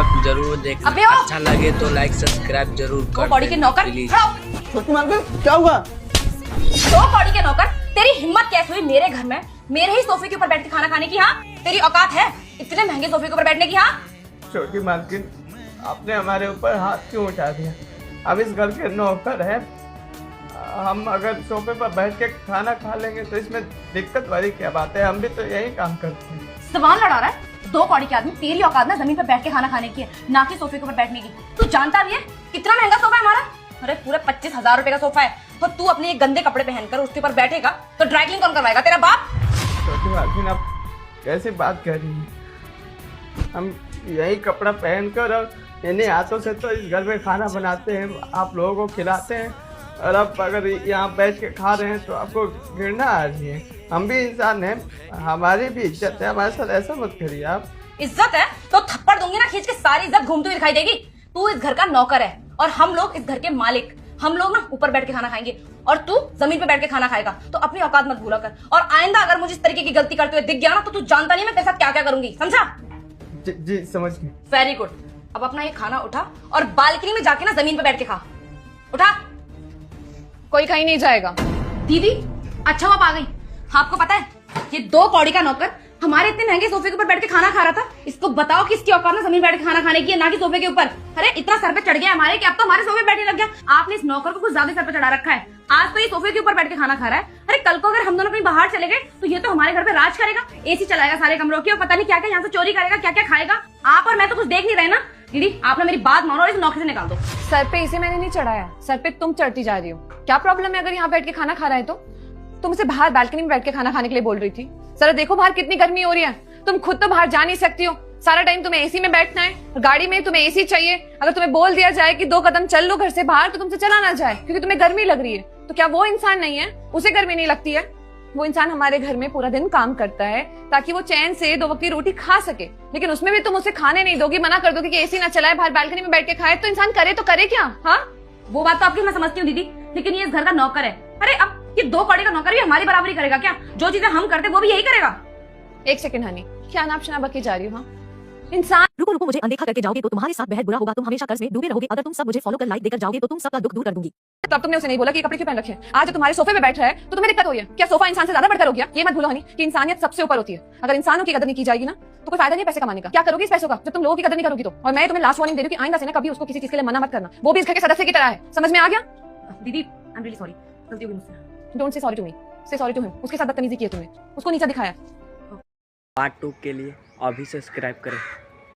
आप जरूर देखना। अच्छा लगे तो लाइक सब्सक्राइब जरूर कर। बॉडी के नौकर, छोटी मार क्या हुआ? दो कौड़ी के नौकर, तेरी हिम्मत कैसे हुई मेरे घर में मेरे ही सोफे के ऊपर बैठ के खाना खाने की? हाँ, तेरी औकात है इतने महंगे सोफे के ऊपर बैठने की? हाँ छोटी मालकिन, आपने हमारे ऊपर हाथ क्यों उठा दिया? हम इस घर के नौकर हैं। हम अगर सोफे पर बैठ के खाना खा लेंगे तो इसमें दिक्कत वाली क्या बात है? हम भी तो यही काम करते हैं। सवाल लड़ा रहा है? दो कौड़ी के आदमी, तेरी औकात ना जमीन पर बैठ के खाना खाने की है, ना कि सोफे के ऊपर बैठने की। तू जानता भी है कितना महंगा सोफा है हमारा? अरे पूरे 25,000 रुपए का सोफा है, और तू अपने ये गंदे कपड़े पहनकर उसके ऊपर बैठेगा तो ड्राई क्लीन कौन करवाएगा? तेरा बाप। छोटी मालकिन, आप कैसे बात कर रही हैं? हम यही कपड़ा पहनकर और इन्हीं हाथों से तो इस घर में खाना बनाते हैं, आप लोगों को खिलाते हैं, और अब अगर यहाँ बैठ के खा रहे हैं तो आपको घृणा आ रही है। हम भी इंसान हैं, हमारी भी इज्जत है, हमारे साथ ऐसा मत करिए आप। इज्जत है तो थप्पड़ दूंगी ना खींच के, सारी इज्जत घूमती हुई दिखाई देगी। तू इस घर का नौकर है और हम लोग इस घर के मालिक। हम लोग ना ऊपर बैठ के खाना खाएंगे और तू जमीन पे बैठ के खाना खाएगा। तो अपनी औकात मत भूला कर, और आइंदा अगर मुझे इस तरीके की गलती करते हुए दिख गया ना तो तू जानता नहीं मैं तेरे साथ क्या क्या करूंगी, समझा? जी समझ गई। Very good. अब अपना ये खाना उठा और बालकनी में जाके ना जमीन पे बैठ के खा। उठा। कोई कहीं नहीं जाएगा। दीदी अच्छा हुआ आ गई। आपको पता है ये दो कौड़ी का नौकर हमारे इतने महंगे सोफे के ऊपर बैठ के खाना खा रहा था। इसको बताओ कि इसकी औकात ना जमीन बैठ के खाना खाने की है, ना कि सोफे के ऊपर। अरे इतना सर पे चढ़ गया हमारे कि अब तो हमारे सोफे बैठने लग गया। आपने इस नौकर को कुछ ज्यादा सर पे चढ़ा रखा है। आज तो ये सोफे के ऊपर बैठ के खाना खा रहा है। अरे कल को अगर हम दोनों कहीं बाहर चले गए तो ये तो हमारे घर पे राज करेगा, एसी चलाएगा सारे कमरों की, और पता नहीं क्या क्या यहाँ से चोरी करेगा, क्या क्या खाएगा। आप और मैं तो कुछ देख नहीं रहे ना। दीदी आपने मेरी बात मानो और इस नौकर से निकाल दो। सर पे इसे मैंने नहीं चढ़ाया, सर पे तुम चढ़ती जा रही हो। क्या प्रॉब्लम है अगर यहाँ बैठ के खाना खा रहा है तो? तुम इसे बाहर बालकनी में बैठ के खाना खाने के लिए बोल रही थी। सर देखो बाहर कितनी गर्मी हो रही है, तुम खुद तो बाहर जा नहीं सकती हो। सारा टाइम तुम्हें एसी में बैठना है, गाड़ी में तुम्हें एसी चाहिए। अगर तुम्हें बोल दिया जाए कि 2 कदम चल लो घर से बाहर तो तुमसे चला ना जाए क्योंकि तुम्हें गर्मी लग रही है। तो क्या वो इंसान नहीं है? उसे गर्मी नहीं लगती है? वो इंसान हमारे घर में पूरा दिन काम करता है ताकि वो चैन से 2 वक्त की रोटी खा सके, लेकिन उसमें भी तुम उसे खाने नहीं दोगी, मना कर दोगी कि एसी ना चलाए, बाहर बालकनी में बैठ के खाए। तो इंसान करे तो करे क्या? हाँ वो बात तो आपकी मैं समझती हूँ दीदी, लेकिन ये इस घर का नौकर है। अरे अब ये 2 कौड़ी का नौकर भी हमारी बराबरी करेगा क्या? जो चीजें हम करते वो भी यही करेगा। एक सेकंड हनी, क्या नाप शनाप बकी जा रही हो? हाँ इंसान। रुको रुको, मुझे अनदेखा करके जाओगे तो तुम्हारे साथ बेहद बुरा होगा। तुम हमेशा कर्ज में डूबे रहोगे। अगर तुम सब मुझे फॉलो कर लाइक देकर जाओगे तो तुम सबका दुख दूर कर दूंगी। तब तुमने उसे नहीं बोला कि कपड़े क्यों पहन रखे हैं? आज तुम्हारे सोफे पे बैठ रहा है तो तुम्हें दिक्कत हुई है क्या? सोफा इंसान से ज्यादा बढ़कर हो गया? ये मत भूलो हनी कि इंसानियत सबसे ऊपर होती है। अगर इंसानों की कदर नहीं की जाएगी ना तो कोई फायदा नहीं पैसे कमाने का। क्या करोगी इस पैसों का जब तुम लोगों की कदर नहीं करोगी तो? और मैं तुम्हें लास्ट वार्निंग दे रही हूं कि आइंदा से ना कभी उसको किसी चीज के लिए मना मत करना, वो भी इस घर के सदस्य की तरह है। समझ में आ गया? दीदी आई एम रियली सॉरी, गलती हो गई मुझसे। Don't say sorry to me, से सॉरी टू हिम। उसके साथ बदतमीजी की है तुमने, उसको नीचा दिखाया। पार्ट 2 के लिए अभी सब्सक्राइब करें।